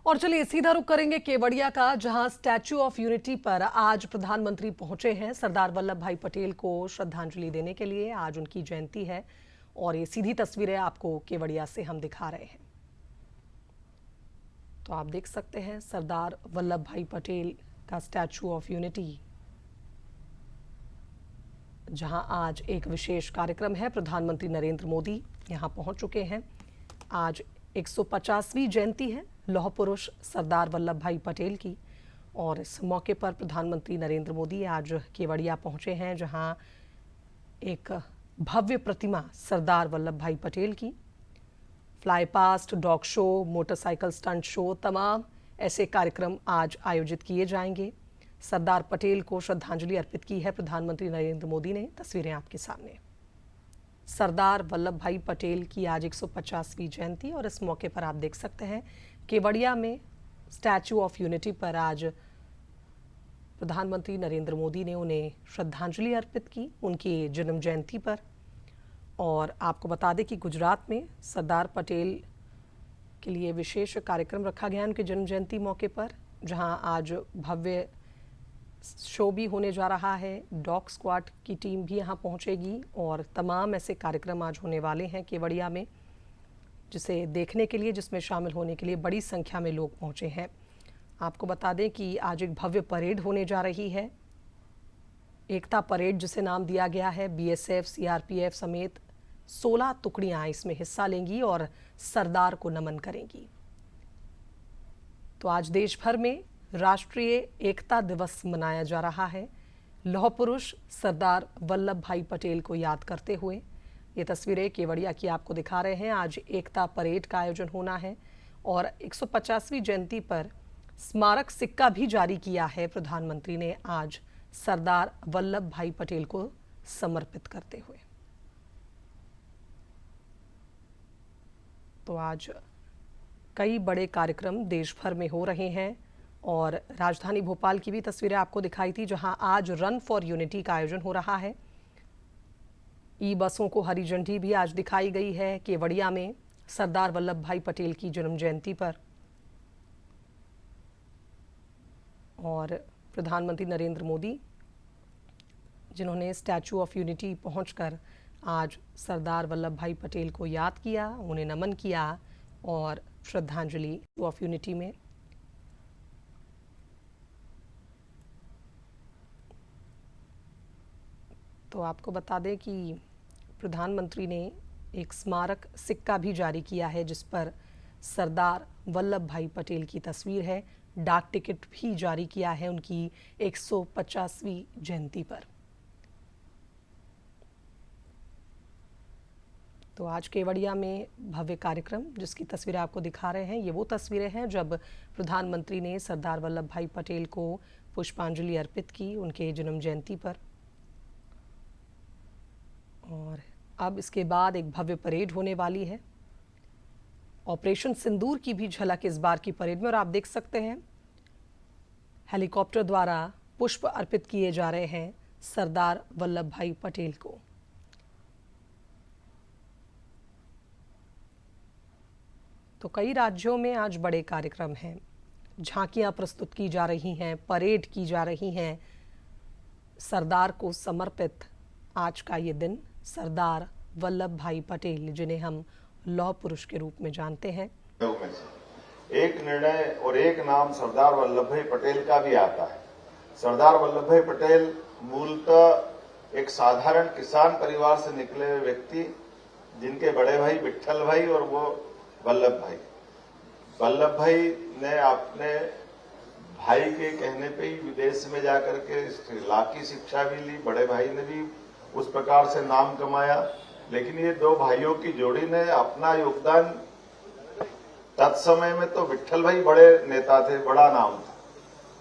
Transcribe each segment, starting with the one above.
और चलिए सीधा रुख करेंगे केवड़िया का, जहां स्टैच्यू ऑफ यूनिटी पर आज प्रधानमंत्री पहुंचे हैं सरदार वल्लभ भाई पटेल को श्रद्धांजलि देने के लिए। आज उनकी जयंती है और ये सीधी तस्वीरें आपको केवड़िया से हम दिखा रहे हैं। तो आप देख सकते हैं सरदार वल्लभ भाई पटेल का स्टैच्यू ऑफ यूनिटी, जहां आज एक विशेष कार्यक्रम है। प्रधानमंत्री नरेंद्र मोदी यहां पहुंच चुके हैं। आज 150वीं जयंती है लौह पुरुष सरदार वल्लभ भाई पटेल की, और इस मौके पर प्रधानमंत्री नरेंद्र मोदी आज केवड़िया पहुंचे हैं, जहां एक भव्य प्रतिमा सरदार वल्लभ भाई पटेल की, fly past, dog show, motorcycle stunt show, तमाम ऐसे कार्यक्रम आज आयोजित किए जाएंगे। सरदार पटेल को श्रद्धांजलि अर्पित की है प्रधानमंत्री नरेंद्र मोदी ने। तस्वीरें आपके सामने। सरदार वल्लभ भाई पटेल की आज 150वीं जयंती, और इस मौके पर आप देख सकते हैं केवड़िया में स्टैच्यू ऑफ यूनिटी पर आज प्रधानमंत्री नरेंद्र मोदी ने उन्हें श्रद्धांजलि अर्पित की उनकी जन्म जयंती पर। और आपको बता दें कि गुजरात में सरदार पटेल के लिए विशेष कार्यक्रम रखा गया उनके जन्म जयंती मौके पर, जहां आज भव्य शो भी होने जा रहा है। डॉग स्क्वाड की टीम भी यहां पहुंचेगी और तमाम ऐसे कार्यक्रम आज होने वाले हैं केवड़िया में, जिसे देखने के लिए, जिसमें शामिल होने के लिए बड़ी संख्या में लोग पहुंचे हैं। आपको बता दें कि आज एक भव्य परेड होने जा रही है, एकता परेड जिसे नाम दिया गया है। बीएसएफ, सीआरपीएफ समेत 16 टुकड़ियां इसमें हिस्सा लेंगी और सरदार को नमन करेंगी। तो आज देश भर में राष्ट्रीय एकता दिवस मनाया जा रहा है, लौह पुरुष सरदार वल्लभ भाई पटेल को याद करते हुए। ये तस्वीरें केवड़िया की आपको दिखा रहे हैं। आज एकता परेड का आयोजन होना है और 150वीं जयंती पर स्मारक सिक्का भी जारी किया है प्रधानमंत्री ने आज सरदार वल्लभ भाई पटेल को समर्पित करते हुए। तो आज कई बड़े कार्यक्रम देश भर में हो रहे हैं, और राजधानी भोपाल की भी तस्वीरें आपको दिखाई थी, जहां आज रन फॉर यूनिटी का आयोजन हो रहा है। ई बसों को हरी झंडी भी आज दिखाई गई है केवड़िया में सरदार वल्लभ भाई पटेल की जन्म जयंती पर। और प्रधानमंत्री नरेंद्र मोदी, जिन्होंने स्टैच्यू ऑफ यूनिटी पहुंचकर आज सरदार वल्लभ भाई पटेल को याद किया, उन्हें नमन किया और श्रद्धांजलि ऑफ यूनिटी में। तो आपको बता दें कि प्रधानमंत्री ने एक स्मारक सिक्का भी जारी किया है, जिस पर सरदार वल्लभ भाई पटेल की तस्वीर है। डाक टिकट भी जारी किया है उनकी 150वीं जयंती पर। तो आज केवड़िया में भव्य कार्यक्रम, जिसकी तस्वीरें आपको दिखा रहे हैं, ये वो तस्वीरें हैं जब प्रधानमंत्री ने सरदार वल्लभ भाई पटेल को पुष्पांजलि अर्पित की उनके जन्म जयंती पर। और अब इसके बाद एक भव्य परेड होने वाली है। ऑपरेशन सिंदूर की भी झलक इस बार की परेड में, और आप देख सकते हैं हेलीकॉप्टर द्वारा पुष्प अर्पित किए जा रहे हैं सरदार वल्लभ भाई पटेल को। तो कई राज्यों में आज बड़े कार्यक्रम हैं, झांकियां प्रस्तुत की जा रही हैं, परेड की जा रही हैं। सरदार को समर्पित आज का ये दिन, सरदार वल्लभ भाई पटेल, जिन्हें हम लौह पुरुष के रूप में जानते हैं। एक निर्णय और एक नाम सरदार वल्लभ भाई पटेल का भी आता है। सरदार वल्लभ भाई पटेल मूलतः एक साधारण किसान परिवार से निकले हुए व्यक्ति, जिनके बड़े भाई विट्ठल भाई और वो वल्लभ भाई। वल्लभ भाई ने अपने भाई के कहने पे ही विदेश में जाकर के लॉ की शिक्षा भी ली, बड़े भाई ने भी उस प्रकार से नाम कमाया। लेकिन ये दो भाइयों की जोड़ी ने अपना योगदान, तत्समय में तो विट्ठल भाई बड़े नेता थे, बड़ा नाम था,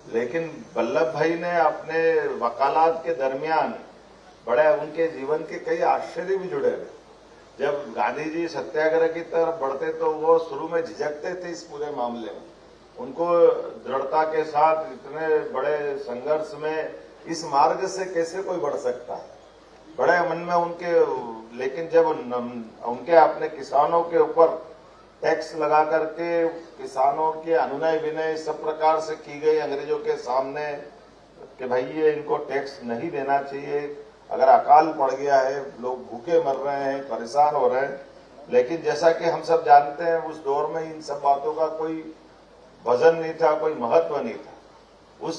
लेकिन वल्लभ भाई ने अपने वकालत के दरमियान बड़े, उनके जीवन के कई आश्चर्य भी जुड़े हुए। जब गांधी जी सत्याग्रह की तरफ बढ़ते तो वो शुरू में झिझकते थे इस पूरे मामले में। उनको दृढ़ता के साथ इतने बड़े संघर्ष में इस मार्ग से कैसे कोई बढ़ सकता है, बड़े मन में उनके। लेकिन जब उनके अपने किसानों के ऊपर टैक्स लगा करके किसानों के अनुनय विनय सब प्रकार से की गई अंग्रेजों के सामने कि भाई ये इनको टैक्स नहीं देना चाहिए, अगर अकाल पड़ गया है, लोग भूखे मर रहे हैं, परेशान हो रहे हैं। लेकिन जैसा कि हम सब जानते हैं उस दौर में इन सब बातों का कोई वजन नहीं था, कोई महत्व नहीं था। उस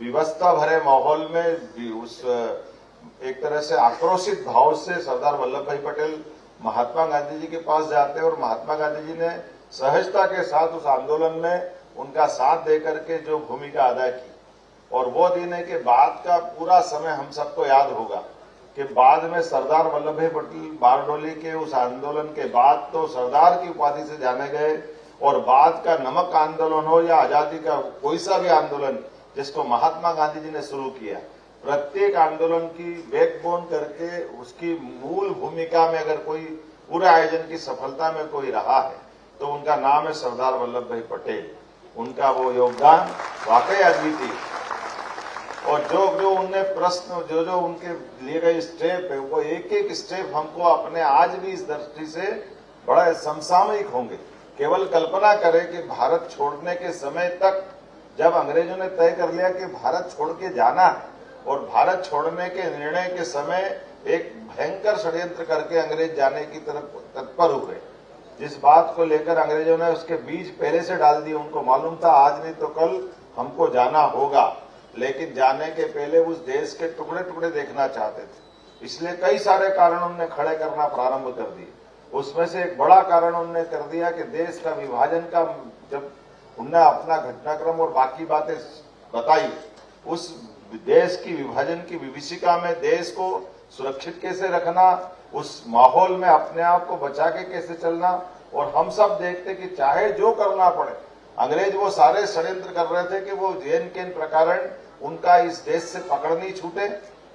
विवशता भरे माहौल में उस एक तरह से आक्रोशित भाव से सरदार वल्लभ भाई पटेल महात्मा गांधी जी के पास जाते हैं और महात्मा गांधी जी ने सहजता के साथ उस आंदोलन में उनका साथ देकर के जो भूमिका अदा की, और वो दिन के बाद का पूरा समय हम सबको याद होगा कि बाद में सरदार वल्लभ भाई पटेल बारडोली के उस आंदोलन के बाद तो सरदार की उपाधि से जाने गए, और बाद का नमक आंदोलन हो या आजादी का कोई सा भी आंदोलन जिसको महात्मा गांधी जी ने शुरू किया, प्रत्येक आंदोलन की बैकबोन करके उसकी मूल भूमिका में अगर कोई पूरे आयोजन की सफलता में कोई रहा है तो उनका नाम है सरदार वल्लभ भाई पटेल। उनका वो योगदान वाकई अद्वितीय। और जो उनने प्रश्न जो उनके लिए गए स्टेप है, वो एक एक स्टेप हमको अपने आज भी इस दृष्टि से बड़ा समसामयिक होंगे। केवल कल्पना करें कि भारत छोड़ने के समय तक जब अंग्रेजों ने तय कर लिया कि भारत छोड़ के जाना है, और भारत छोड़ने के निर्णय के समय एक भयंकर षड्यंत्र करके अंग्रेज जाने की तरफ तत्पर हुए। जिस बात को लेकर अंग्रेजों ने उसके बीज पहले से डाल दिए, उनको मालूम था आज नहीं तो कल हमको जाना होगा, लेकिन जाने के पहले उस देश के टुकड़े टुकड़े देखना चाहते थे। इसलिए कई सारे कारण उन्होंने खड़े करना प्रारंभ कर दिए। उसमें से एक बड़ा कारण उन्होंने कर दिया कि देश का विभाजन का, जब उन्होंने अपना घटनाक्रम और बाकी बातें बताई, उस देश की विभाजन की विभीषिका में देश को सुरक्षित कैसे रखना, उस माहौल में अपने आप को बचा के कैसे चलना। और हम सब देखते कि चाहे जो करना पड़े, अंग्रेज वो सारे षड्यंत्र कर रहे थे कि वो जेन केन प्रकरण उनका इस देश से पकड़ नहीं छूटे।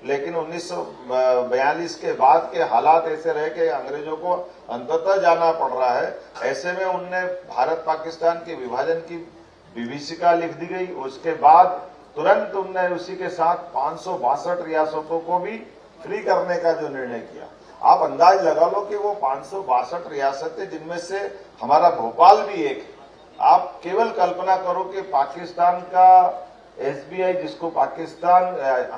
लेकिन 1942 के बाद के हालात ऐसे रहे कि अंग्रेजों को अंततः जाना पड़ रहा है। ऐसे में उनने भारत पाकिस्तान के विभाजन की विभीषिका लिख दी गई। उसके बाद तुरंत उनने उसी के साथ 562 रियासतों को भी फ्री करने का जो निर्णय किया। आप अंदाज लगा लो कि वो 562 रियासतें, जिनमें से हमारा भोपाल भी एक है। आप केवल कल्पना करो कि पाकिस्तान का एसबीआई, जिसको पाकिस्तान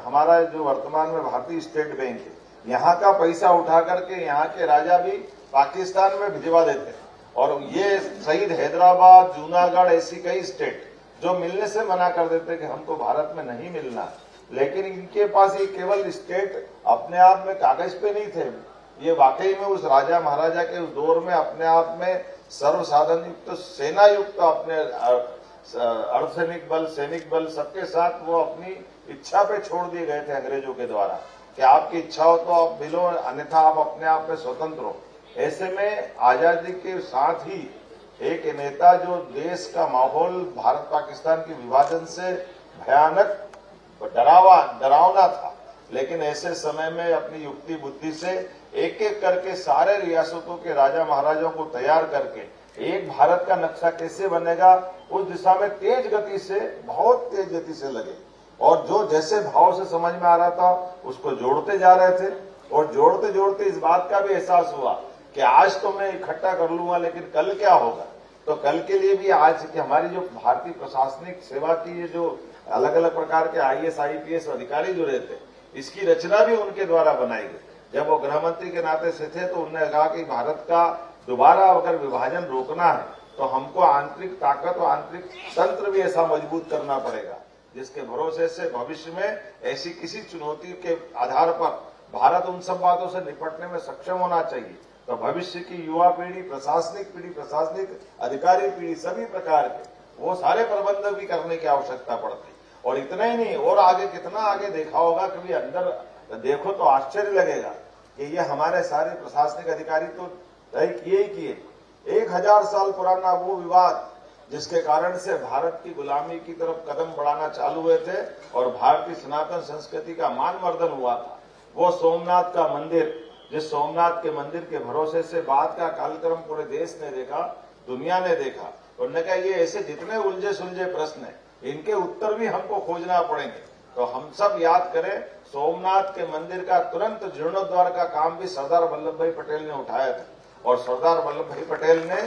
हमारा जो वर्तमान में भारतीय स्टेट बैंक है, यहाँ का पैसा उठा करके यहाँ के राजा भी पाकिस्तान में भिजवा देते हैं। और ये शहीद हैदराबाद, जूनागढ़, ऐसी कई स्टेट जो मिलने से मना कर देते कि हमको भारत में नहीं मिलना। लेकिन इनके पास ये केवल स्टेट अपने आप में कागज पे नहीं थे, ये वाकई में उस राजा महाराजा के उस दौर में अपने आप में सर्वसाधन युक्त, सेना युक्त, अपने अर्धसैनिक बल, सैनिक बल, सबके साथ वो अपनी इच्छा पे छोड़ दिए गए थे अंग्रेजों के द्वारा कि आपकी इच्छा हो तो आप मिलो, अन्यथा आप अपने आप में स्वतंत्र हो। ऐसे में आजादी के साथ ही एक नेता जो देश का माहौल भारत पाकिस्तान के विभाजन से भयानक डरावना था, लेकिन ऐसे समय में अपनी युक्ति बुद्धि से एक एक करके सारे रियासतों के राजा महाराजाओं को तैयार करके एक भारत का नक्शा कैसे बनेगा, उस दिशा में तेज गति से, बहुत तेज गति से लगे। और जो जैसे भाव से समझ में आ रहा था उसको जोड़ते जा रहे थे। और जोड़ते जोड़ते इस बात का भी एहसास हुआ कि आज तो मैं इकट्ठा कर लूंगा, लेकिन कल क्या होगा। तो कल के लिए भी आज की हमारी जो भारतीय प्रशासनिक सेवा की ये जो अलग अलग प्रकार के IAS IPS अधिकारी जो रहते, इसकी रचना भी उनके द्वारा बनाई गई। जब वो गृह मंत्री के नाते से थे तो उन्होंने कहा कि भारत का दोबारा अगर विभाजन रोकना है तो हमको आंतरिक ताकत और आंतरिक तंत्र भी ऐसा मजबूत करना पड़ेगा जिसके भरोसे से भविष्य में ऐसी किसी चुनौती के आधार पर भारत उन सब बातों से निपटने में सक्षम होना चाहिए। तो भविष्य की युवा पीढ़ी, प्रशासनिक अधिकारी पीढ़ी, सभी प्रकार के वो सारे प्रबंध भी करने की आवश्यकता पड़ती। और इतना ही नहीं, और आगे कितना आगे देखा होगा, कभी अंदर देखो तो आश्चर्य लगेगा कि ये हमारे सारे प्रशासनिक अधिकारी तो तय किए ही किए। 1000 साल पुराना वो विवाद जिसके कारण से भारत की गुलामी की तरफ कदम बढ़ाना चालू हुए थे और भारतीय सनातन संस्कृति का मानवर्धन हुआ था, वो सोमनाथ का मंदिर, जिस सोमनाथ के मंदिर के भरोसे से बाद का कार्यक्रम पूरे देश ने देखा, दुनिया ने देखा। उन्होंने कहा ये ऐसे जितने उलझे सुलझे प्रश्न हैं, इनके उत्तर भी हमको खोजना पड़ेंगे। तो हम सब याद करें, सोमनाथ के मंदिर का तुरंत जीर्णोद्धार का काम भी सरदार वल्लभ भाई पटेल ने उठाया था। और सरदार वल्लभ भाई पटेल ने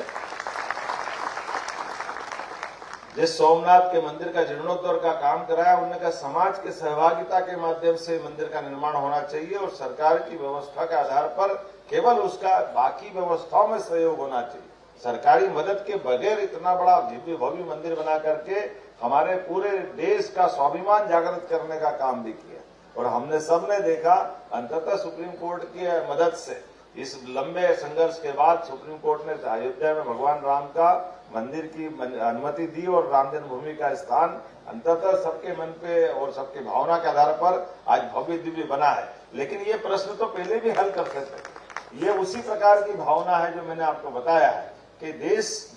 जिस सोमनाथ के मंदिर का जीर्णोद्धार का काम कराया, उन्होंने कहा समाज के सहभागिता के माध्यम से मंदिर का निर्माण होना चाहिए और सरकार की व्यवस्था के आधार पर केवल उसका बाकी व्यवस्थाओं में सहयोग होना चाहिए। सरकारी मदद के बगैर इतना बड़ा दिव्य भव्य मंदिर बना करके हमारे पूरे देश का स्वाभिमान जागृत करने का काम भी किया और हमने सबने देखा अंततः सुप्रीम कोर्ट की मदद से इस लंबे संघर्ष के बाद सुप्रीम कोर्ट ने अयोध्या में भगवान राम का मंदिर की अनुमति दी और राम जन्मभूमि का स्थान अंततः सबके मन पे और सबके भावना के आधार पर आज भव्य दिव्य बना है। लेकिन ये प्रश्न तो पहले भी हल करते थे। ये उसी प्रकार की भावना है जो मैंने आपको बताया है कि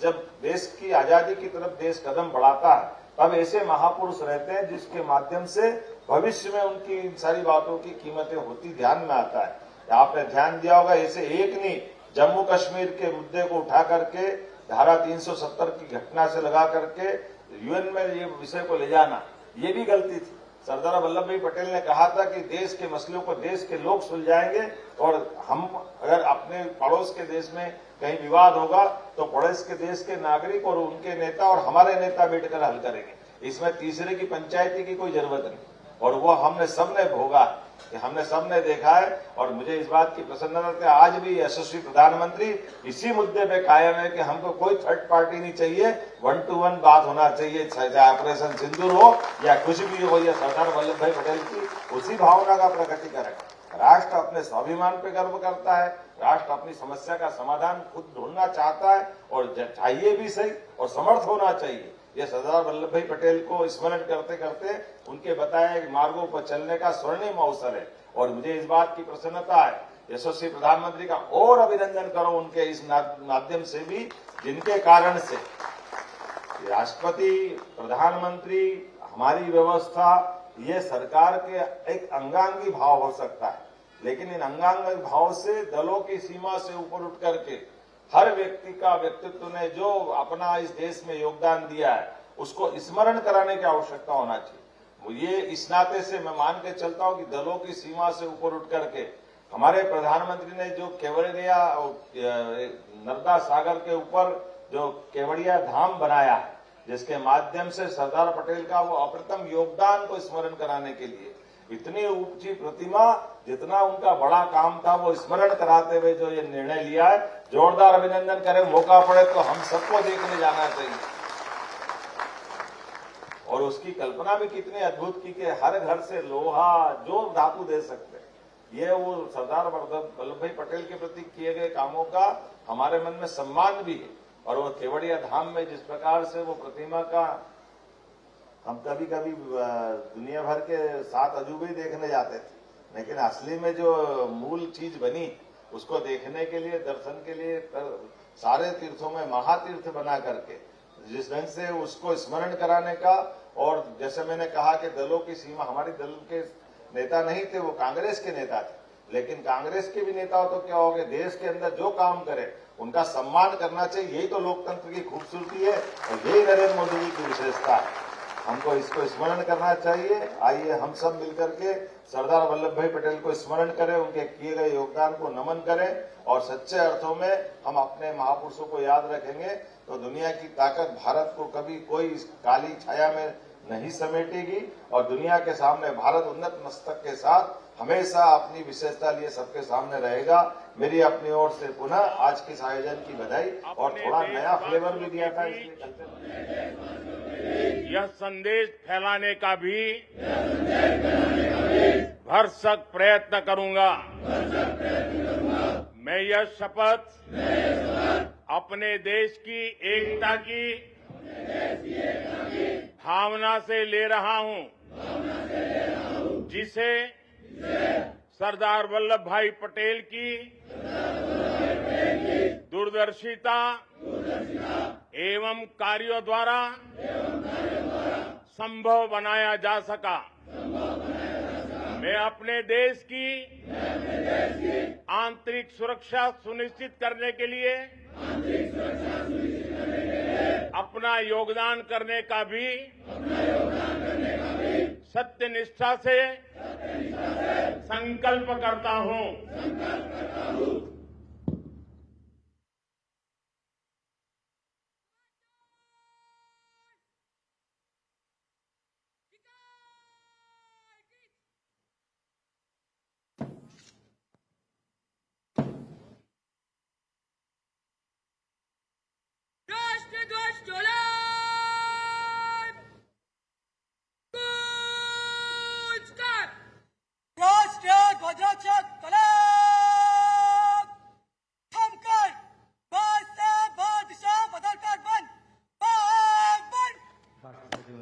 जब देश की आजादी की तरफ देश कदम बढ़ाता है तब ऐसे महापुरुष रहते हैं जिसके माध्यम से भविष्य में उनकी इन सारी बातों की कीमतें होती ध्यान में आता है। आपने ध्यान दिया होगा, ऐसे एक नहीं जम्मू कश्मीर के मुद्दे को उठा करके धारा 370 की घटना से लगा करके यूएन में ये विषय को ले जाना, ये भी गलती थी। सरदार वल्लभ भाई पटेल ने कहा था कि देश के मसलों को देश के लोग सुलझाएंगे और हम अगर अपने पड़ोस के देश में कहीं विवाद होगा तो पड़ोस के देश के नागरिक और उनके नेता और हमारे नेता बैठकर हल करेंगे। इसमें तीसरे की पंचायती की कोई जरूरत नहीं और वो हमने सबने भोगा कि हमने सबने देखा है। और मुझे इस बात की प्रसन्नता है आज भी यशस्वी प्रधानमंत्री इसी मुद्दे पे कायम है कि हमको कोई थर्ड पार्टी नहीं चाहिए, 1-to-1 बात होना चाहिए, चाहे ऑपरेशन सिंदूर हो या कुछ भी हो। या सरदार वल्लभ भाई पटेल की उसी भावना का प्रकटीकरण। राष्ट्र अपने स्वाभिमान पे गर्व करता है, राष्ट्र अपनी समस्या का समाधान खुद ढूंढना चाहता है और चाहिए भी सही और समर्थ होना चाहिए। ये सरदार वल्लभ भाई पटेल को स्मरण करते करते उनके बताए मार्गों पर चलने का स्वर्णिम अवसर है और मुझे इस बात की प्रसन्नता है यशस्वी प्रधानमंत्री का और अभिनंदन करो उनके इस माध्यम से भी, जिनके कारण से राष्ट्रपति, प्रधानमंत्री, हमारी व्यवस्था ये सरकार के एक अंगांगी भाव हो सकता है, लेकिन इन अंगांगी भाव से दलों की सीमा से ऊपर उठ करके हर व्यक्ति का व्यक्तित्व ने जो अपना इस देश में योगदान दिया है उसको स्मरण कराने की आवश्यकता होना चाहिए। ये इस नाते से मैं मान के चलता हूं कि दलों की सीमा से ऊपर उठ करके हमारे प्रधानमंत्री ने जो केवड़िया नर्मदा सागर के ऊपर जो केवड़िया धाम बनाया है, जिसके माध्यम से सरदार पटेल का वो अप्रतिम योगदान को स्मरण कराने के लिए इतनी ऊंची प्रतिमा, जितना उनका बड़ा काम था वो स्मरण कराते हुए जो ये निर्णय लिया है, जोरदार अभिनंदन करें। मौका पड़े तो हम सबको देखने जाना चाहिए। और उसकी कल्पना भी कितनी अद्भुत की कि हर घर से लोहा जो धातु दे सकते हैं, ये वो सरदार वल्लभ भाई पटेल के प्रति किए गए कामों का हमारे मन में सम्मान भी है। और वो केवड़िया धाम में जिस प्रकार से वो प्रतिमा का हम कभी कभी दुनिया भर के 7 अजूबे देखने जाते थे, लेकिन असली में जो मूल चीज बनी उसको देखने के लिए, दर्शन के लिए सारे तीर्थों में महातीर्थ बना करके जिस ढंग से उसको स्मरण कराने का। और जैसे मैंने कहा कि दलों की सीमा, हमारे दल के नेता नहीं थे, वो कांग्रेस के नेता थे, लेकिन कांग्रेस के भी नेता हो तो क्या हो गए, देश के अंदर जो काम करे उनका सम्मान करना चाहिए। यही तो लोकतंत्र की खूबसूरती है और यही नरेंद्र मोदी जी की विशेषता है। हमको इसको स्मरण करना चाहिए। आइए हम सब मिलकर के सरदार वल्लभ भाई पटेल को स्मरण करें, उनके किए गए योगदान को नमन करें और सच्चे अर्थों में हम अपने महापुरुषों को याद रखेंगे तो दुनिया की ताकत भारत को कभी कोई इस काली छाया में नहीं समेटेगी और दुनिया के सामने भारत उन्नत मस्तक के साथ हमेशा अपनी विशेषता लिए सबके सामने रहेगा। मेरी अपनी ओर से पुनः आज के इस आयोजन की बधाई और थोड़ा नया फ्लेवर भी दिया था, इसलिए यह संदेश फैलाने का भी भरसक प्रयत्न करूंगा। मैं यह शपथ अपने देश की एकता की भावना से ले रहा हूं, जिसे सरदार वल्लभ भाई पटेल की दूरदर्शिता एवं कार्यों द्वारा संभव बनाया जा सका। मैं अपने देश की आंतरिक सुरक्षा सुनिश्चित करने के लिए अपना योगदान करने का भी सत्यनिष्ठा से संकल्प करता हूं।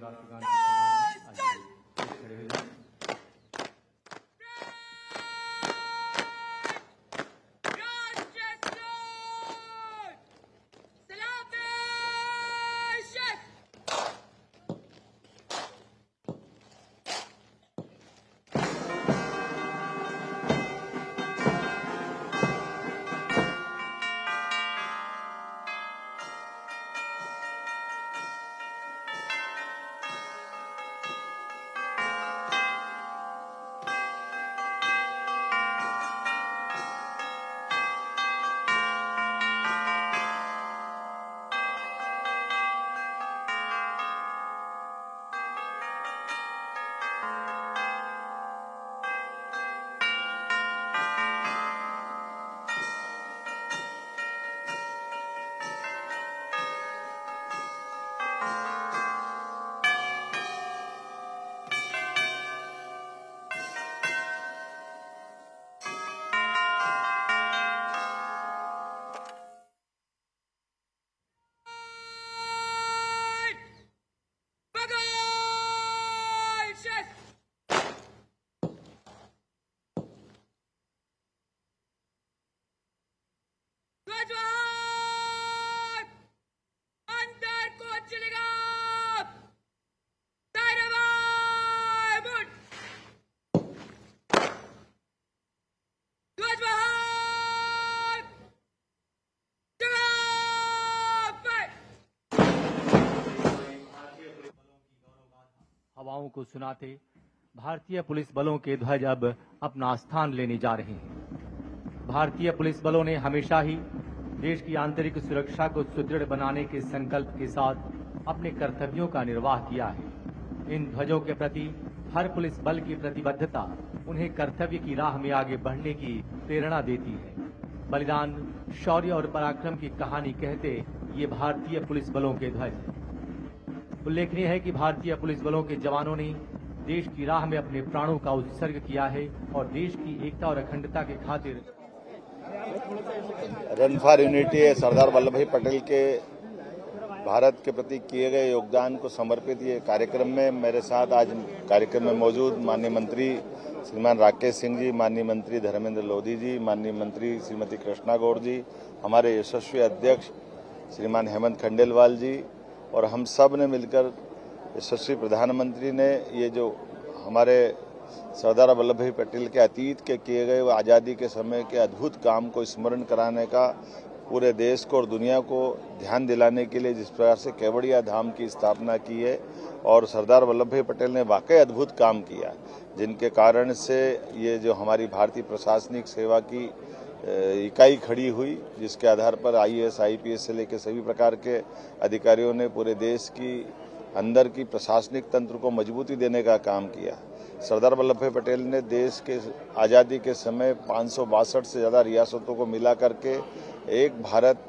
राष्ट्रगान के सम्मान में आइए खड़े हो जाएं। हवाओं को सुनाते भारतीय पुलिस बलों के ध्वज अब अपना स्थान लेने जा रहे हैं। भारतीय पुलिस बलों ने हमेशा ही देश की आंतरिक सुरक्षा को सुदृढ़ बनाने के संकल्प के साथ अपने कर्तव्यों का निर्वाह किया है। इन ध्वजों के प्रति हर पुलिस बल की प्रतिबद्धता उन्हें कर्तव्य की राह में आगे बढ़ने की प्रेरणा देती है। बलिदान, शौर्य और पराक्रम की कहानी कहते ये भारतीय पुलिस बलों के ध्वज हैं। उल्लेखनीय है कि भारतीय पुलिस बलों के जवानों ने देश की राह में अपने प्राणों का उत्सर्ग किया है और देश की एकता और अखंडता के खातिर run for unity Sardar Vallabh भाई पटेल के भारत के प्रति किए गए योगदान को समर्पित ये कार्यक्रम में मेरे साथ आज कार्यक्रम में मौजूद माननीय मंत्री श्रीमान राकेश सिंह जी, माननीय मंत्री धर्मेंद्र लोधी जी, माननीय मंत्री श्रीमती कृष्णा गौड़ जी, हमारे यशस्वी अध्यक्ष श्रीमान हेमंत खंडेलवाल जी और हम सब ने मिलकर यशस्वी प्रधानमंत्री ने ये जो हमारे सरदार वल्लभ भाई पटेल के अतीत के किए गए आज़ादी के समय के अद्भुत काम को स्मरण कराने का पूरे देश को और दुनिया को ध्यान दिलाने के लिए जिस प्रकार से केवड़िया धाम की स्थापना की है और सरदार वल्लभ भाई पटेल ने वाकई अद्भुत काम किया, जिनके कारण से ये जो हमारी भारतीय प्रशासनिक सेवा की इकाई खड़ी हुई, जिसके आधार पर IAS, IPS से लेकर सभी प्रकार के अधिकारियों ने पूरे देश की अंदर की प्रशासनिक तंत्र को मजबूती देने का काम किया। सरदार वल्लभ भाई पटेल ने देश के आज़ादी के समय 562 से ज़्यादा रियासतों को मिला करके एक भारत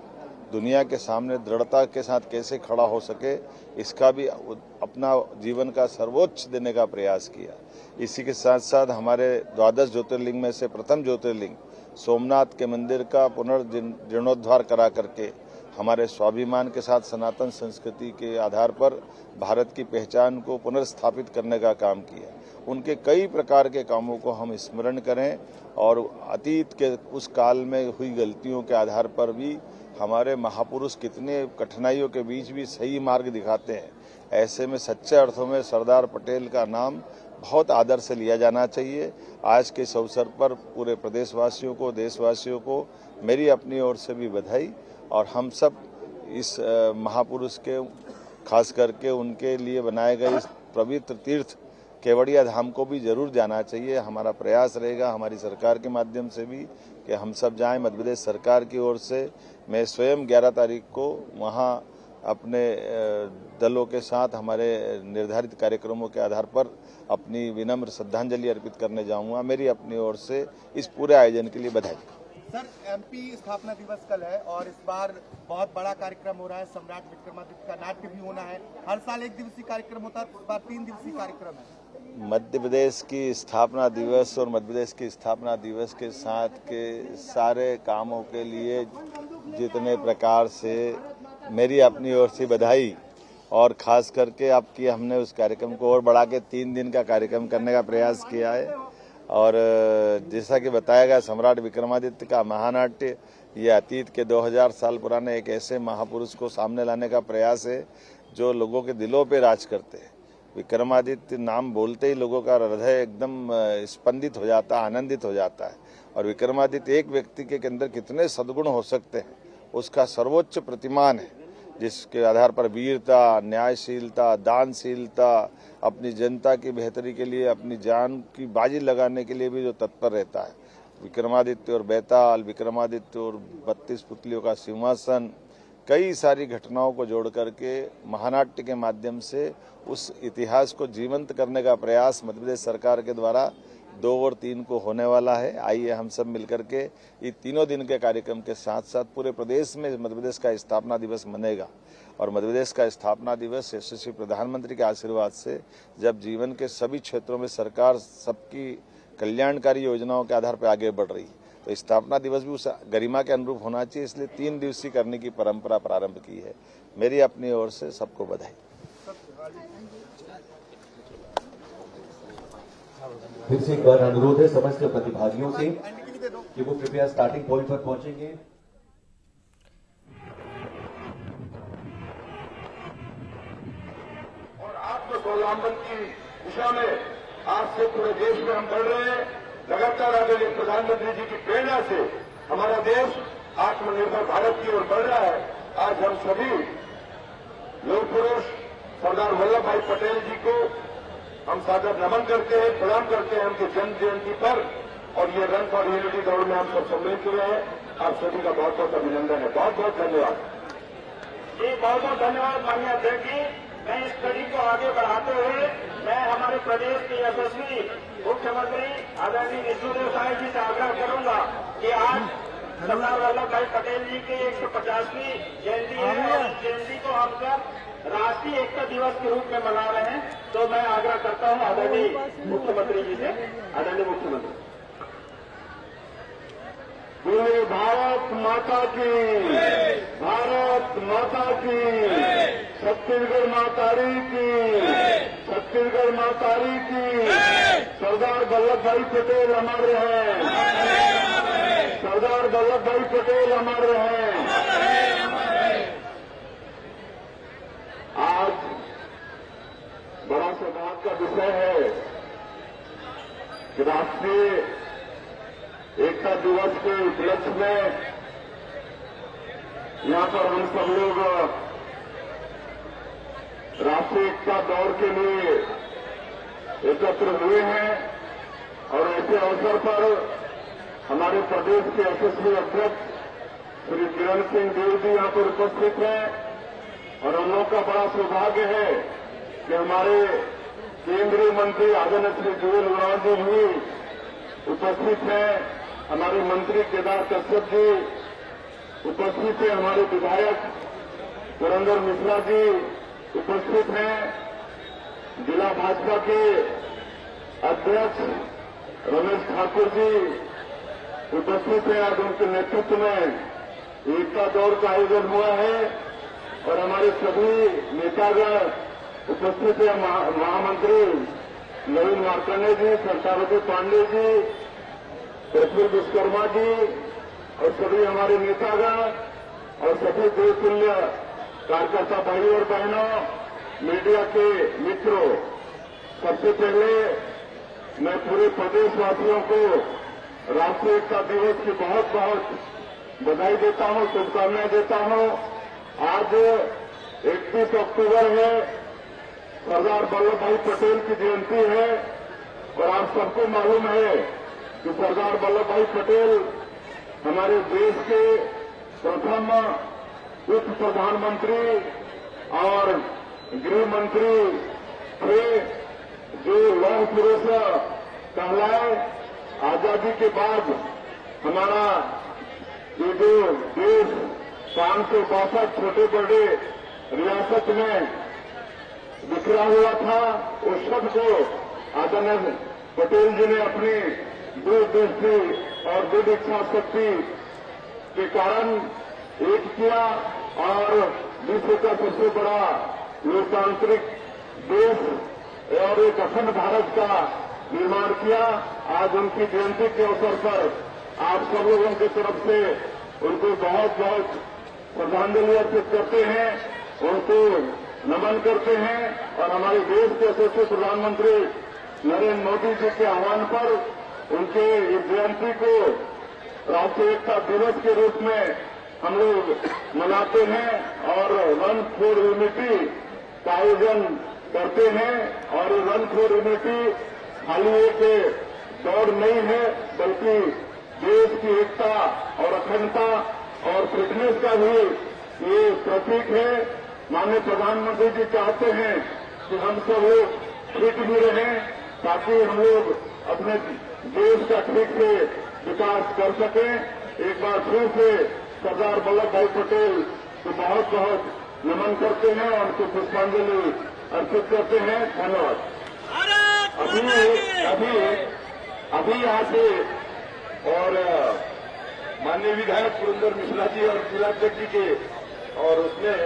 दुनिया के सामने दृढ़ता के साथ कैसे खड़ा हो सके, इसका भी अपना जीवन का सर्वोच्च देने का प्रयास किया। इसी के साथ साथ हमारे 12 ज्योतिर्लिंग में से प्रथम ज्योतिर्लिंग सोमनाथ के मंदिर का पुनर्जीर्णोद्धार करा करके हमारे स्वाभिमान के साथ सनातन संस्कृति के आधार पर भारत की पहचान को पुनर्स्थापित करने का काम किया। उनके कई प्रकार के कामों को हम स्मरण करें और अतीत के उस काल में हुई गलतियों के आधार पर भी हमारे महापुरुष कितने कठिनाइयों के बीच भी सही मार्ग दिखाते हैं। ऐसे में सच्चे अर्थों में सरदार पटेल का नाम बहुत आदर से लिया जाना चाहिए। आज के इस अवसर पर पूरे प्रदेशवासियों को, देशवासियों को मेरी अपनी ओर से भी बधाई और हम सब इस महापुरुष के खास करके उनके लिए बनाए गए इस पवित्र तीर्थ केवड़िया धाम को भी जरूर जाना चाहिए। हमारा प्रयास रहेगा हमारी सरकार के माध्यम से भी कि हम सब जाएं। मध्य प्रदेश सरकार की ओर से मैं स्वयं 11 तारीख को वहां अपने दलों के साथ हमारे निर्धारित कार्यक्रमों के आधार पर अपनी विनम्र श्रद्धांजलि अर्पित करने जाऊंगा। मेरी अपनी ओर से इस पूरे आयोजन के लिए बधाई। सर, MP स्थापना दिवस कल है और इस बार बहुत बड़ा कार्यक्रम हो रहा है। सम्राट विक्रमादित्य का नाट्य भी होना है। हर साल 1 दिवसीय कार्यक्रम होता है, इस बार 3 दिवसीय कार्यक्रम है। मध्य प्रदेश की स्थापना दिवस और मध्य प्रदेश की स्थापना दिवस के साथ के सारे कामों के लिए जितने प्रकार से मेरी अपनी ओर से बधाई और खास करके आपकी हमने उस कार्यक्रम को और बढ़ा के 3 दिन का कार्यक्रम करने का प्रयास किया है। और जैसा कि बताया गया, सम्राट विक्रमादित्य का महानाट्य ये अतीत के 2000 साल पुराने एक ऐसे महापुरुष को सामने लाने का प्रयास है जो लोगों के दिलों पे राज करते हैं। विक्रमादित्य नाम बोलते ही लोगों का हृदय एकदम स्पंदित हो जाता है, आनंदित हो जाता है। और विक्रमादित्य एक व्यक्ति के अंदर कितने सद्गुण हो सकते हैं उसका सर्वोच्च प्रतिमान है, जिसके आधार पर वीरता, न्यायशीलता, दानशीलता, अपनी जनता की बेहतरी के लिए अपनी जान की बाजी लगाने के लिए भी जो तत्पर रहता है। विक्रमादित्य और बेताल, विक्रमादित्य और 32 पुतलियों का सिंहासन, कई सारी घटनाओं को जोड़ करके महानाट्य के माध्यम से उस इतिहास को जीवंत करने का प्रयास मध्य प्रदेश सरकार के द्वारा 2 और 3 को होने वाला है। आइए हम सब मिलकर के ये तीनों दिन के कार्यक्रम के साथ साथ पूरे प्रदेश में मध्य प्रदेश का स्थापना दिवस मनेगा। और मध्य प्रदेश का स्थापना दिवस यशस्वी प्रधानमंत्री के आशीर्वाद से जब जीवन के सभी क्षेत्रों में सरकार सबकी कल्याणकारी योजनाओं के आधार पर आगे बढ़ रही है, तो स्थापना दिवस भी उस गरिमा के अनुरूप होना चाहिए। इसलिए 3 दिवसीय करने की परंपरा प्रारंभ की है। मेरी अपनी ओर से सबको बधाई। फिर से एक बार अनुरोध है समस्त प्रतिभागियों से कि वो कृपया स्टार्टिंग पॉइंट पर पहुंचेंगे। और आत्मस्वावलंबन की दिशा में आज से पूरे देश में हम बढ़ रहे हैं। लगातार आदरणीय प्रधानमंत्री जी की प्रेरणा से हमारा देश आत्मनिर्भर भारत की ओर बढ़ रहा है। आज हम सभी लोक पुरुष सरदार वल्लभ भाई पटेल जी को हम सादर नमन करते हैं, प्रणाम करते हैं उनके जन्म जयंती पर। और ये रन फॉर यूनिटी दौड़ में हम सब सम्मिलित हुए हैं। आप सभी का बहुत बहुत अभिनंदन है। बहुत बहुत धन्यवाद जी, बहुत बहुत धन्यवाद माननीय अध्यक्ष जी। मैं इस कड़ी को आगे बढ़ाते हुए मैं हमारे प्रदेश के यशस्वी मुख्यमंत्री आदरणीय विष्णुदेव साय जी से आग्रह करूंगा कि आज सरदार वल्लभ भाई पटेल जी की 150वीं जयंती है और इस जयंती को हम सब राष्ट्रीय एकता दिवस के रूप में मना रहे हैं। तो मैं आग्रह करता हूं आदरणीय मुख्यमंत्री जी से। आदरणीय मुख्यमंत्री, बोले भारत माता की, भारत माता की, छत्तीसगढ़ मातारी की, छत्तीसगढ़ मातारी की। सरदार वल्लभ भाई पटेल अमर हैं, सरदार वल्लभ भाई पटेल अमर हैं। आज बड़ा सौभाग्य का विषय है कि राष्ट्रीय एकता दिवस के उपलक्ष्य में यहां पर हम सब लोग राष्ट्रीय एकता दौड़ के लिए एकत्र हुए हैं। और ऐसे अवसर पर हमारे प्रदेश के यशस्वी अध्यक्ष श्री किरण सिंह देव जी यहां पर उपस्थित हैं। और हम लोग का बड़ा सौभाग्य है कि हमारे केंद्रीय मंत्री आदरणीय श्री जुएल ओरांव जी भी उपस्थित हैं। हमारे मंत्री केदार कश्यप जी उपस्थित हैं। हमारे विधायक पुरंदर मिश्रा जी उपस्थित हैं। जिला भाजपा के अध्यक्ष रमेश ठाकुर जी उपस्थित हैं। आज उनके नेतृत्व में एकता दौड़ का आयोजन हुआ है। और हमारे सभी नेतागण उपस्थित हैं। महामंत्री नवीन मार्कंडे जी, सरसावती पांडे जी, प्रफुल्ल विश्वकर्मा जी और सभी हमारे नेतागण और सभी देवतुल्य कार्यकर्ता भाई और बहनों, मीडिया के मित्रों, सबसे पहले मैं पूरे प्रदेशवासियों को राष्ट्रीय एकता दिवस की बहुत बहुत बधाई देता हूं, शुभकामनाएं देता हूं। आज 31 अक्टूबर है, सरदार वल्लभ भाई पटेल की जयंती है। और आप सबको मालूम है कि सरदार वल्लभ भाई पटेल हमारे देश के प्रथम उप प्रधानमंत्री और गृह मंत्री थे, जो लौह पुरुष कहलाए। आजादी के बाद हमारा ये जो देश 562 छोटे बड़े रियासत में बिखरा हुआ था, उस सब को आदरणीय पटेल जी ने अपनी दूरदृष्टि और दृढ़ इच्छा शक्ति के कारण एक किया और विश्व का सबसे बड़ा लोकतांत्रिक देश और एक अखंड भारत का निर्माण किया। आज उनकी जयंती के अवसर पर आप सब लोगों की तरफ से उनको बहुत बहुत श्रद्धांजलि अर्पित करते हैं, उनको नमन करते हैं और हमारे देश के यशस्वी प्रधानमंत्री नरेंद्र मोदी जी के आह्वान पर उनके इस जयंती को राष्ट्रीय एकता दिवस के रूप में हम लोग मनाते हैं और रन फॉर यूनिटी का आयोजन करते हैं। और रन फॉर यूनिटी खाली एक दौड़ नहीं है, बल्कि देश की एकता और अखंडता और फिटनेस का भी ये प्रतीक है। माननीय प्रधानमंत्री जी चाहते हैं कि हम सब लोग फिट भी रहें ताकि हम लोग अपने देश का ठीक से विकास कर सकें। एक बार फिर से सरदार वल्लभ भाई पटेल को बहुत बहुत नमन करते हैं और उनको पुष्पांजलि अर्पित करते हैं। धन्यवाद। अभी यहाँ से और माननीय विधायक सुरेंद्र मिश्रा जी और जिलाध्यक्ष जी के और उसमें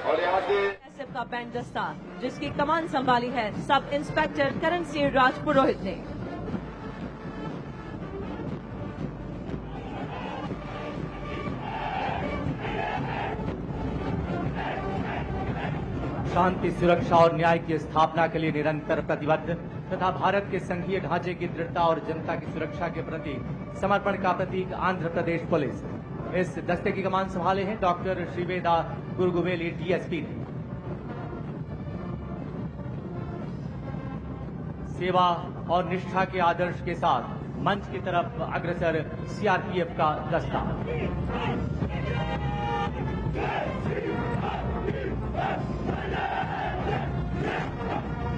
और यहाँ से एसएफ का बैंड दस्ता जिसकी कमान संभाली है सब इंस्पेक्टर करण सिंह राजपुरोहित ने। शांति, सुरक्षा और न्याय की स्थापना के लिए निरंतर प्रतिबद्ध तथा भारत के संघीय ढांचे की दृढ़ता और जनता की सुरक्षा के प्रति समर्पण का प्रतीक आंध्र प्रदेश पुलिस। इस दस्ते की कमान संभाले हैं डॉक्टर श्रीवेदा गुरुगुवेली डीएसपी ने। सेवा और निष्ठा के आदर्श के साथ मंच की तरफ अग्रसर सीआरपीएफ का दस्ता।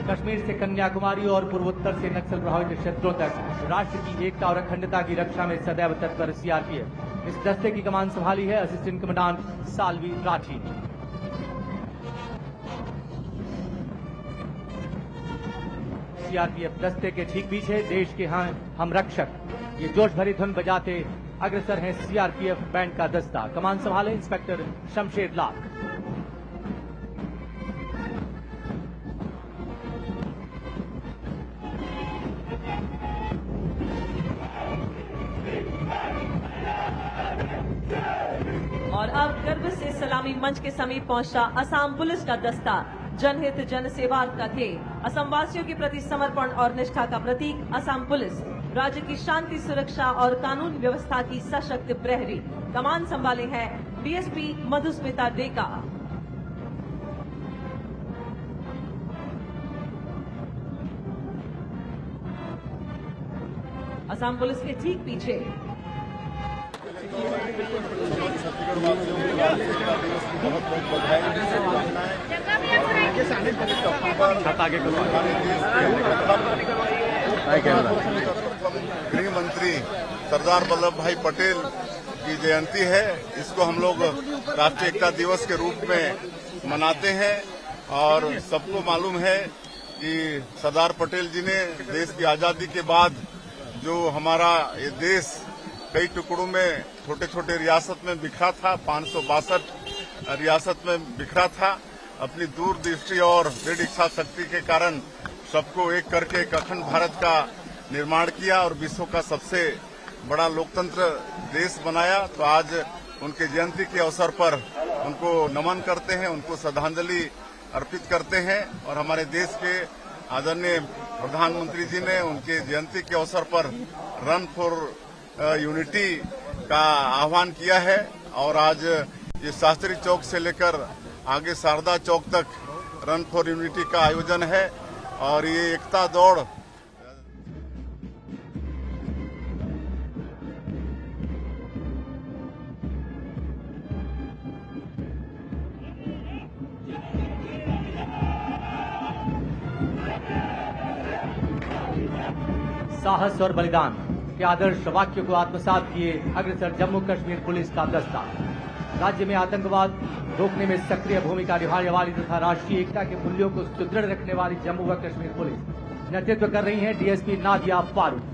कश्मीर से कन्याकुमारी और पूर्वोत्तर से नक्सल प्रभावित क्षेत्रों तक राष्ट्र की एकता और अखंडता की रक्षा में सदैव तत्पर सीआरपीएफ। इस दस्ते की कमान संभाली है असिस्टेंट कमांडेंट साल्वी राठी ने। सीआरपीएफ दस्ते के ठीक पीछे देश के हम रक्षक ये जोश भरी धुन बजाते अग्रसर हैं सीआरपीएफ बैंड का दस्ता। कमान संभाले इंस्पेक्टर शमशेर लाख। और अब गर्व से सलामी मंच के समीप पहुंचा असम पुलिस का दस्ता। जनहित जन सेवा का ध्येय, असम वासियों के प्रति समर्पण और निष्ठा का प्रतीक असम पुलिस राज्य की शांति, सुरक्षा और कानून व्यवस्था की सशक्त प्रहरी। कमान संभाले हैं डीएसपी मधुस्मिता डेका। असम पुलिस के ठीक पीछे गृह मंत्री सरदार वल्लभ भाई पटेल की जयंती है। इसको हम लोग राष्ट्रीय एकता दिवस के रूप में मनाते हैं और सबको मालूम है कि सरदार पटेल जी ने देश की आजादी के बाद जो हमारा ये देश कई टुकड़ों में छोटे छोटे रियासत में बिखरा था, 562 रियासत में बिखरा था। अपनी दूरदृष्टि और दृढ़ इच्छा शक्ति के कारण सबको एक करके एक अखंड भारत का निर्माण किया और विश्व का सबसे बड़ा लोकतंत्र देश बनाया। तो आज उनके जयंती के अवसर पर उनको नमन करते हैं, उनको श्रद्धांजलि अर्पित करते हैं। और हमारे देश के आदरणीय प्रधानमंत्री जी ने उनके जयंती के अवसर पर रन फॉर यूनिटी का आह्वान किया है और आज ये शास्त्री चौक से लेकर आगे शारदा चौक तक रन फॉर यूनिटी का आयोजन है और ये एकता दौड़ साहस और बलिदान के आदर्श वाक्य को आत्मसात किए अग्रसर जम्मू कश्मीर पुलिस का दस्ता। राज्य में आतंकवाद रोकने में सक्रिय भूमिका निभाने वाली तथा राष्ट्रीय एकता के मूल्यों को सुदृढ़ रखने वाली जम्मू व कश्मीर पुलिस नेतृत्व कर रही है डीएसपी नादिया फारूक।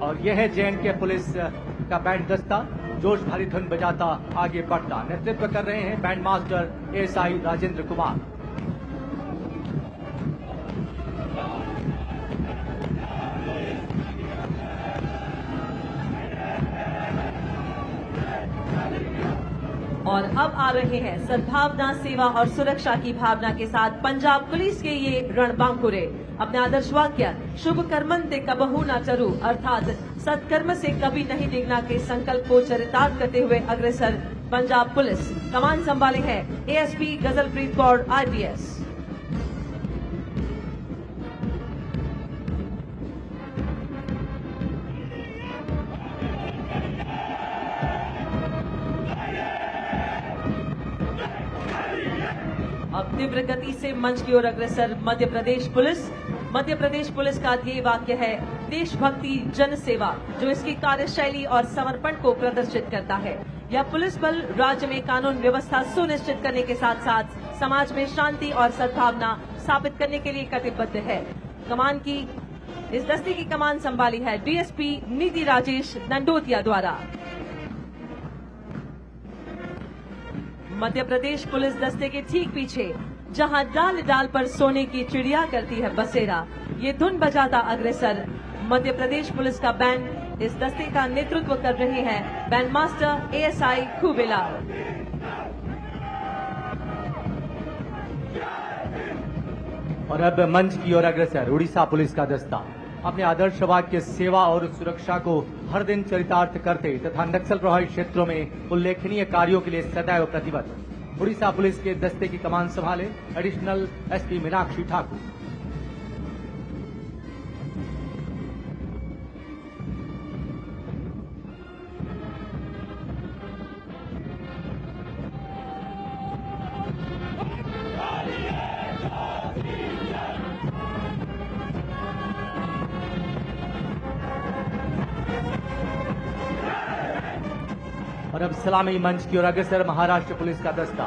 और यह है जे&के पुलिस का बैंड दस्ता, जोश भरी धुन बजाता आगे बढ़ता। नेतृत्व कर रहे हैं band master ASI Rajendra Kumar. और अब आ रहे हैं सद्भावना, सेवा और सुरक्षा की भावना के साथ पंजाब पुलिस के ये रणबांकुरे। अपने आदर्श वाक्य शुभ कर्मंते कबहू न चरू अर्थात सत्कर्म से कभी नहीं डिगना के संकल्प को चरितार्थ करते हुए अग्रसर पंजाब पुलिस। कमान संभाले है ASP गजलप्रीत कौर IPS। अब तीव्र गति से मंच की ओर अग्रसर मध्य प्रदेश पुलिस। मध्य प्रदेश पुलिस का ध्येय वाक्य है देशभक्ति जन सेवा, जो इसकी कार्यशैली और समर्पण को प्रदर्शित करता है। यह पुलिस बल राज्य में कानून व्यवस्था सुनिश्चित करने के साथ साथ समाज में शांति और सद्भावना स्थापित करने के लिए कटिबद्ध है। कमान की इस दस्ते की कमान संभाली है DSP नीति राजेश दंडोतिया द्वारा। मध्य प्रदेश पुलिस दस्ते के ठीक पीछे जहां डाल डाल पर सोने की चिड़िया करती है बसेरा, ये धुन बजाता अग्रसर मध्य प्रदेश पुलिस का बैंड। इस दस्ते का नेतृत्व कर रहे हैं बैंड मास्टर ASI खूबेलाल। और अब मंच की ओर अग्रसर उड़ीसा पुलिस का दस्ता। अपने आदर्श वाक्य सेवा और सुरक्षा को हर दिन चरितार्थ करते तथा नक्सल प्रभावित क्षेत्रों में उल्लेखनीय कार्यों के लिए सदैव प्रतिबद्ध उड़ीसा पुलिस के दस्ते की कमान संभाले एडिशनल SP मीनाक्षी ठाकुर। और अब सलामी मंच की ओर अग्रसर महाराष्ट्र पुलिस का दस्ता।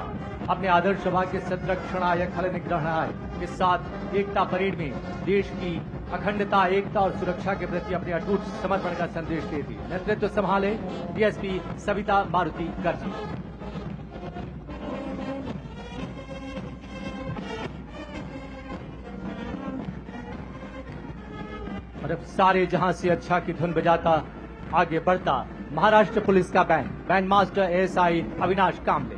अपने आदर्श वाक्य सद्रक्षणाय खल निग्रहणाय के साथ एकता परेड में देश की अखंडता, एकता और सुरक्षा के प्रति अपने अटूट समर्पण का संदेश देती। नेतृत्व संभाले DSP सविता मारुति गर्जी। और अब सारे जहां से अच्छा की धुन बजाता आगे बढ़ता महाराष्ट्र पुलिस का बैंड मास्टर ASI अविनाश कामले।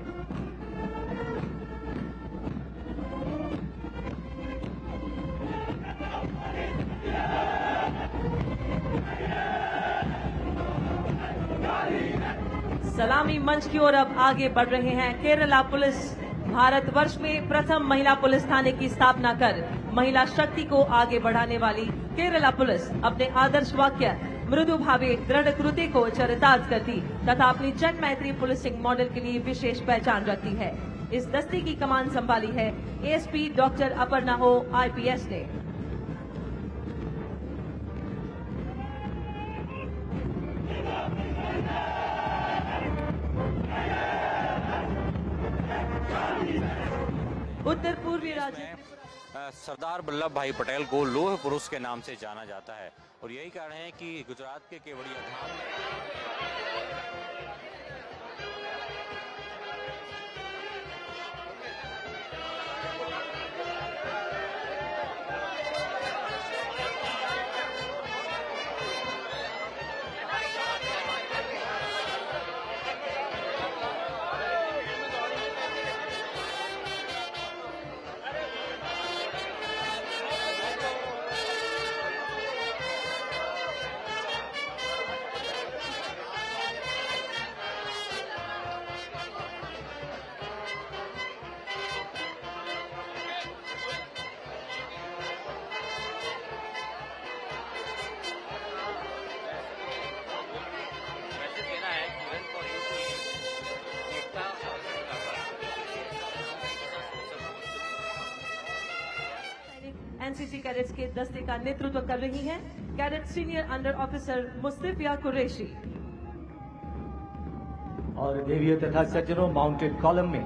सलामी मंच की ओर अब आगे बढ़ रहे हैं केरला पुलिस। भारतवर्ष में प्रथम महिला पुलिस थाने की स्थापना कर महिला शक्ति को आगे बढ़ाने वाली केरला पुलिस अपने आदर्श वाक्य मृदु भावे दृढ़ कृति को चरितार्थ करती तथा अपनी जन मैत्री पुलिसिंग मॉडल के लिए विशेष पहचान रखती है। इस दस्ते की कमान संभाली है ASP डॉक्टर अपर्णा हो IPS ने। उत्तर पूर्वी राज्य सरदार वल्लभ भाई पटेल को लौह पुरुष के नाम से जाना जाता है और यही कारण है कि गुजरात के केवड़िया धाम NCC कैडेट्स के दस्ते का नेतृत्व कर रही हैं cadet senior under officer Mustafia Qureshi. और देवियों तथा सज्जनों, माउंटेड कॉलम में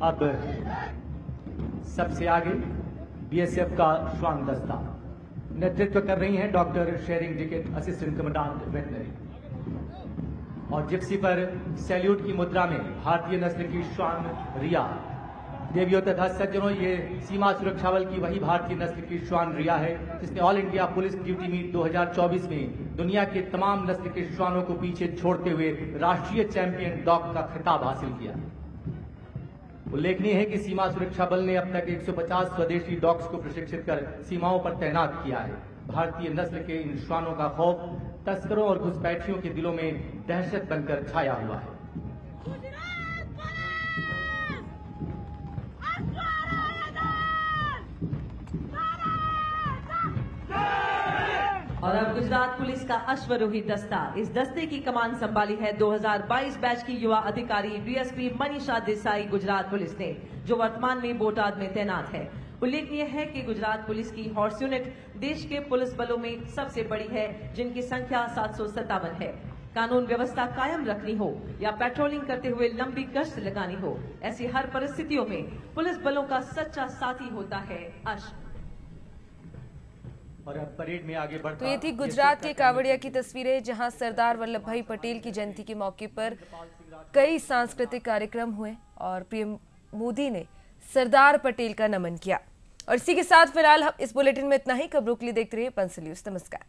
अब सबसे आगे BSF का श्वान दस्ता। नेतृत्व कर रही हैं doctor Tshering Diket, assistant commandant veterinary. और जिप्सी पर सैल्यूट की मुद्रा में भारतीय नस्ल की श्वान रिया। देवियों तथा सज्जनों, ये सीमा सुरक्षा बल की वही भारतीय नस्ल की श्वान रिया है जिसने all India police duty meet 2024 में दुनिया के तमाम नस्ल के श्वानों को पीछे छोड़ते हुए राष्ट्रीय चैंपियन डॉग का खिताब हासिल किया। उल्लेखनीय है कि सीमा सुरक्षा बल ने अब तक 150 स्वदेशी डॉग्स को प्रशिक्षित कर सीमाओं पर तैनात किया है। भारतीय नस्ल के इन श्वानों का खौफ तस्करों और घुसपैठियों के दिलों में दहशत बनकर छाया हुआ है। और अब गुजरात पुलिस का अश्वरोही दस्ता। इस दस्ते की कमान संभाली है 2022 बैच की युवा अधिकारी डीएसपी मनीषा देसाई गुजरात पुलिस ने, जो वर्तमान में बोटाद में तैनात है। उल्लेखनीय है कि गुजरात पुलिस की हॉर्स यूनिट देश के पुलिस बलों में सबसे बड़ी है, जिनकी संख्या 757 है। कानून व्यवस्था कायम रखनी हो या पेट्रोलिंग करते हुए लंबी गश्त लगानी हो, ऐसी हर परिस्थितियों में पुलिस बलों का सच्चा साथी होता है अश्व। और अब परेड में आगे बढ़ता। तो ये थी गुजरात के कावड़िया की तस्वीरें, जहां सरदार वल्लभ भाई पटेल की जयंती के मौके पर कई सांस्कृतिक कार्यक्रम हुए और पीएम मोदी ने सरदार पटेल का नमन किया। और इसी के साथ फिलहाल हम इस बुलेटिन में इतना ही। खबरों के लिए देखते रहिए पंसल न्यूज़। नमस्कार।